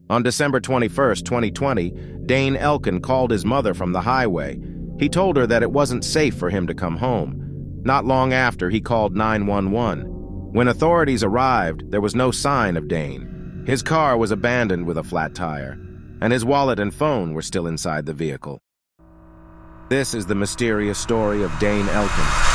On December 21, 2020, Dane Elkins called his mother from the highway. He told her that it wasn't safe for him to come home. Not long after, he called 911. When authorities arrived, there was no sign of Dane. His car was abandoned with a flat tire, and his wallet and phone were still inside the vehicle. This is the mysterious story of Dane Elkins.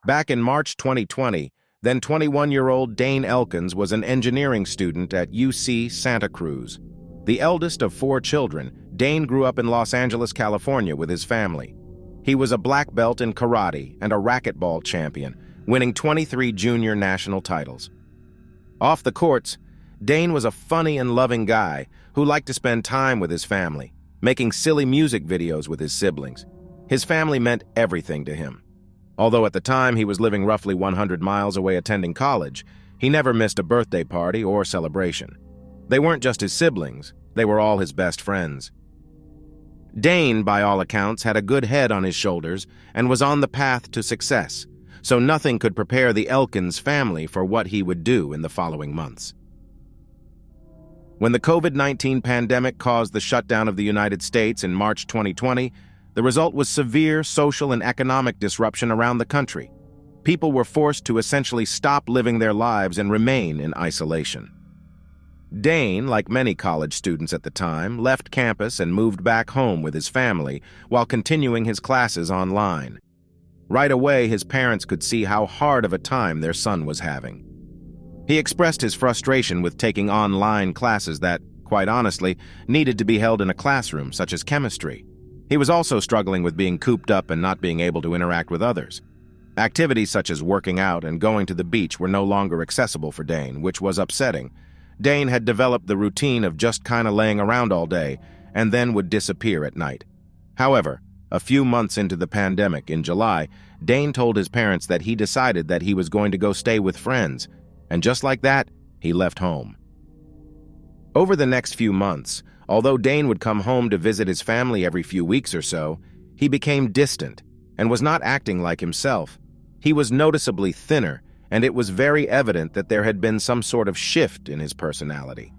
Back in March 2020, then 21-year-old Dane Elkins was an engineering student at UC Santa Cruz. The eldest of 4 children, Dane grew up in Los Angeles, California with his family. He was a black belt in karate and a racquetball champion, winning 23 junior national titles. Off the courts, Dane was a funny and loving guy who liked to spend time with his family, making silly music videos with his siblings. His family meant everything to him. Although at the time he was living roughly 100 miles away attending college, he never missed a birthday party or celebration. They weren't just his siblings, they were all his best friends. Dane, by all accounts, had a good head on his shoulders and was on the path to success, so nothing could prepare the Elkins family for what he would do in the following months. When the COVID-19 pandemic caused the shutdown of the United States in March 2020, the result was severe social and economic disruption around the country. People were forced to essentially stop living their lives and remain in isolation. Dane, like many college students at the time, left campus and moved back home with his family while continuing his classes online. Right away, his parents could see how hard of a time their son was having. He expressed his frustration with taking online classes that, quite honestly, needed to be held in a classroom, such as chemistry. He was also struggling with being cooped up and not being able to interact with others. Activities such as working out and going to the beach were no longer accessible for Dane, which was upsetting. Dane had developed the routine of just kind of laying around all day and then would disappear at night. However, a few months into the pandemic, in July, Dane told his parents that he decided that he was going to go stay with friends, and just like that, he left home. Over the next few months, although Dane would come home to visit his family every few weeks or so, he became distant and was not acting like himself. He was noticeably thinner, and it was very evident that there had been some sort of shift in his personality.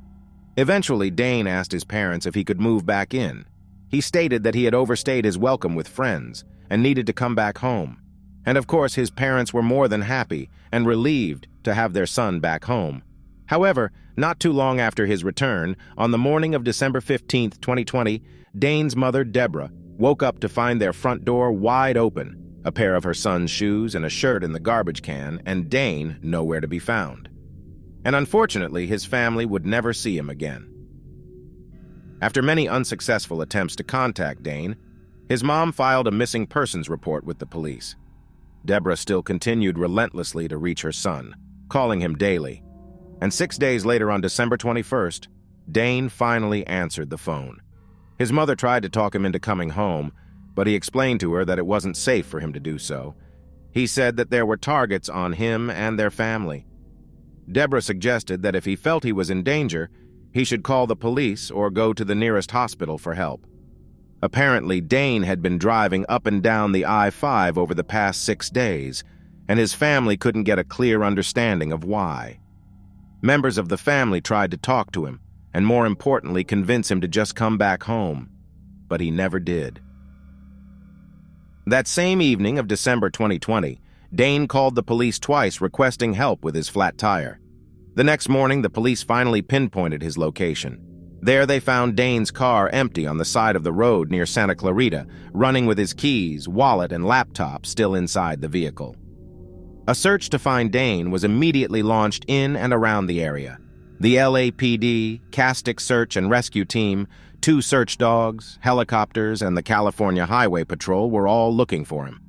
Eventually, Dane asked his parents if he could move back in. He stated that he had overstayed his welcome with friends and needed to come back home. And of course, his parents were more than happy and relieved to have their son back home. However, not too long after his return, on the morning of December 15, 2020, Dane's mother, Deborah, woke up to find their front door wide open, a pair of her son's shoes and a shirt in the garbage can, and Dane nowhere to be found. And unfortunately, his family would never see him again. After many unsuccessful attempts to contact Dane, his mom filed a missing persons report with the police. Deborah still continued relentlessly to reach her son, calling him daily. And 6 days later, on December 21st, Dane finally answered the phone. His mother tried to talk him into coming home, but he explained to her that it wasn't safe for him to do so. He said that there were targets on him and their family. Deborah suggested that if he felt he was in danger, he should call the police or go to the nearest hospital for help. Apparently, Dane had been driving up and down the I-5 over the past 6 days, and his family couldn't get a clear understanding of why. Members of the family tried to talk to him, and more importantly, convince him to just come back home, but he never did. That same evening of December 2020, Dane called the police twice requesting help with his flat tire. The next morning, the police finally pinpointed his location. There they found Dane's car empty on the side of the road near Santa Clarita, running with his keys, wallet, and laptop still inside the vehicle. A search to find Dane was immediately launched in and around the area. The LAPD, Castic Search and Rescue Team, 2 search dogs, helicopters, and the California Highway Patrol were all looking for him.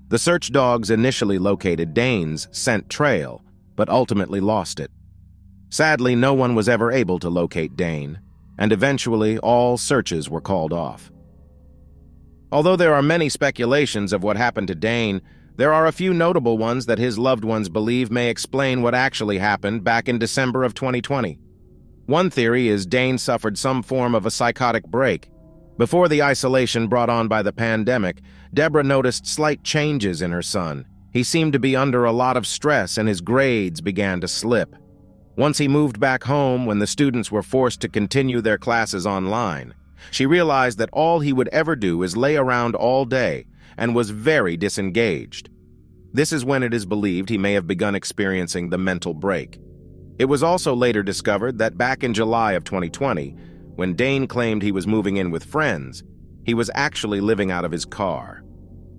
The search dogs initially located Dane's scent trail, but ultimately lost it. Sadly, no one was ever able to locate Dane, and eventually all searches were called off. Although there are many speculations of what happened to Dane, there are a few notable ones that his loved ones believe may explain what actually happened back in December of 2020. One theory is Dane suffered some form of a psychotic break. Before the isolation brought on by the pandemic, Deborah noticed slight changes in her son. He seemed to be under a lot of stress and his grades began to slip. Once he moved back home when the students were forced to continue their classes online, she realized that all he would ever do is lay around all day and was very disengaged. This is when it is believed he may have begun experiencing the mental break. It was also later discovered that back in July of 2020, when Dane claimed he was moving in with friends, he was actually living out of his car.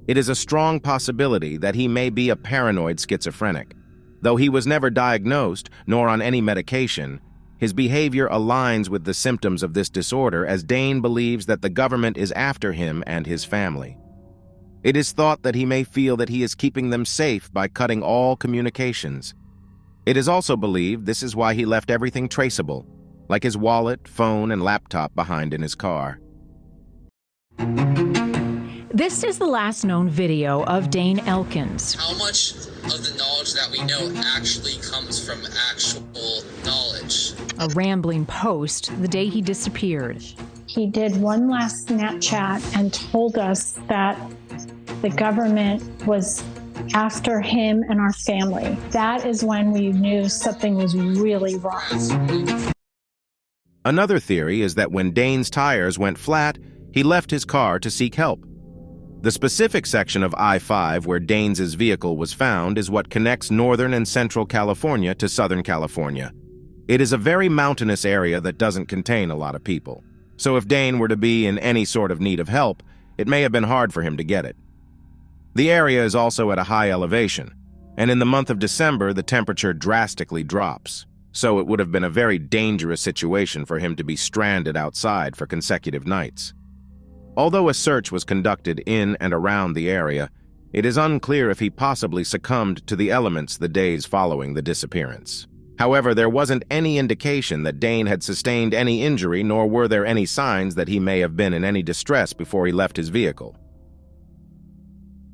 It is a strong possibility that he may be a paranoid schizophrenic. Though he was never diagnosed, nor on any medication, his behavior aligns with the symptoms of this disorder, as Dane believes that the government is after him and his family. It is thought that he may feel that he is keeping them safe by cutting all communications. It is also believed this is why he left everything traceable, like his wallet, phone, and laptop behind in his car. This is the last known video of Dane Elkins. How much of the knowledge that we know actually comes from actual knowledge? A rambling post the day he disappeared. He did one last Snapchat and told us that the government was after him and our family. That is when we knew something was really wrong. Another theory is that when Dane's tires went flat, he left his car to seek help. The specific section of I-5 where Dane's vehicle was found is what connects Northern and Central California to Southern California. It is a very mountainous area that doesn't contain a lot of people. So if Dane were to be in any sort of need of help, it may have been hard for him to get it. The area is also at a high elevation, and in the month of December, the temperature drastically drops. So it would have been a very dangerous situation for him to be stranded outside for consecutive nights. Although a search was conducted in and around the area, it is unclear if he possibly succumbed to the elements the days following the disappearance. However, there wasn't any indication that Dane had sustained any injury, nor were there any signs that he may have been in any distress before he left his vehicle.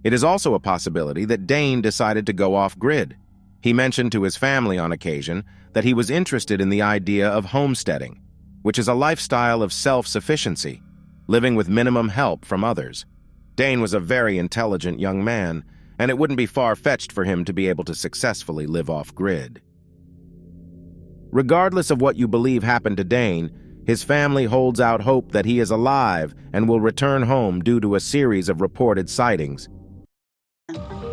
It is also a possibility that Dane decided to go off-grid. He mentioned to his family on occasion that he was interested in the idea of homesteading, which is a lifestyle of self-sufficiency, living with minimum help from others. Dane was a very intelligent young man, and it wouldn't be far-fetched for him to be able to successfully live off-grid. Regardless of what you believe happened to Dane, his family holds out hope that he is alive and will return home due to a series of reported sightings.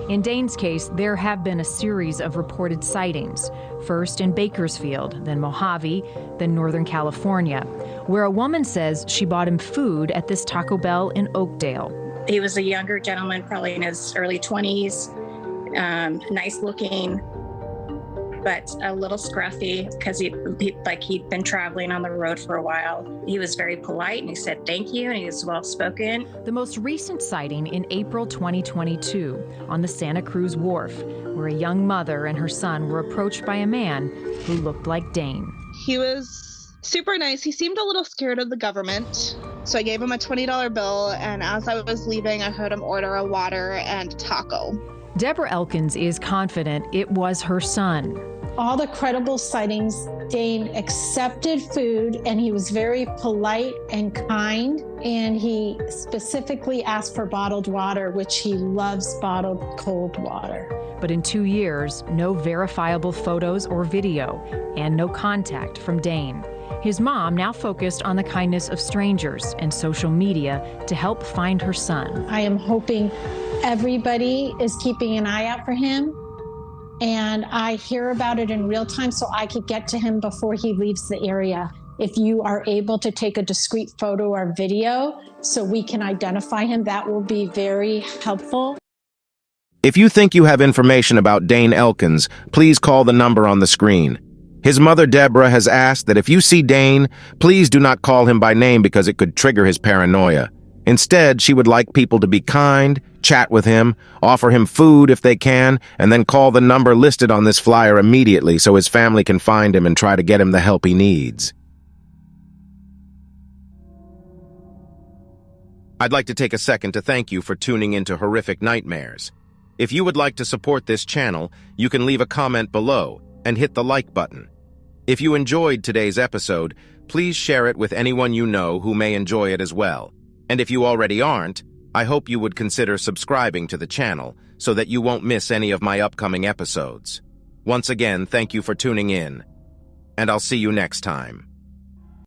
In Dane's case, there have been a series of reported sightings, first in Bakersfield, then Mojave, then Northern California, where a woman says she bought him food at this Taco Bell in Oakdale. He was a younger gentleman, probably in his early 20s, nice looking, but a little scruffy because he'd been traveling on the road for a while. He was very polite and he said thank you and he was well spoken. The most recent sighting in April 2022 on the Santa Cruz Wharf, where a young mother and her son were approached by a man who looked like Dane. He was super nice. He seemed a little scared of the government. So I gave him a $20 bill, and as I was leaving, I heard him order a water and taco. Deborah Elkins is confident it was her son. All the credible sightings, Dane accepted food and he was very polite and kind. And he specifically asked for bottled water, which he loves bottled cold water. But in 2 years, no verifiable photos or video and no contact from Dane. His mom now focused on the kindness of strangers and social media to help find her son. I am hoping everybody is keeping an eye out for him, and I hear about it in real time so I could get to him before he leaves the area. If you are able to take a discrete photo or video so we can identify him, that will be very helpful. If you think you have information about Dane Elkins, please call the number on the screen. His mother, Deborah, has asked that if you see Dane, please do not call him by name because it could trigger his paranoia. Instead, she would like people to be kind, chat with him, offer him food if they can, and then call the number listed on this flyer immediately so his family can find him and try to get him the help he needs. I'd like to take a second to thank you for tuning into Horrific Nightmares. If you would like to support this channel, you can leave a comment below and hit the like button. If you enjoyed today's episode, please share it with anyone you know who may enjoy it as well. And if you already aren't, I hope you would consider subscribing to the channel so that you won't miss any of my upcoming episodes. Once again, thank you for tuning in, and I'll see you next time.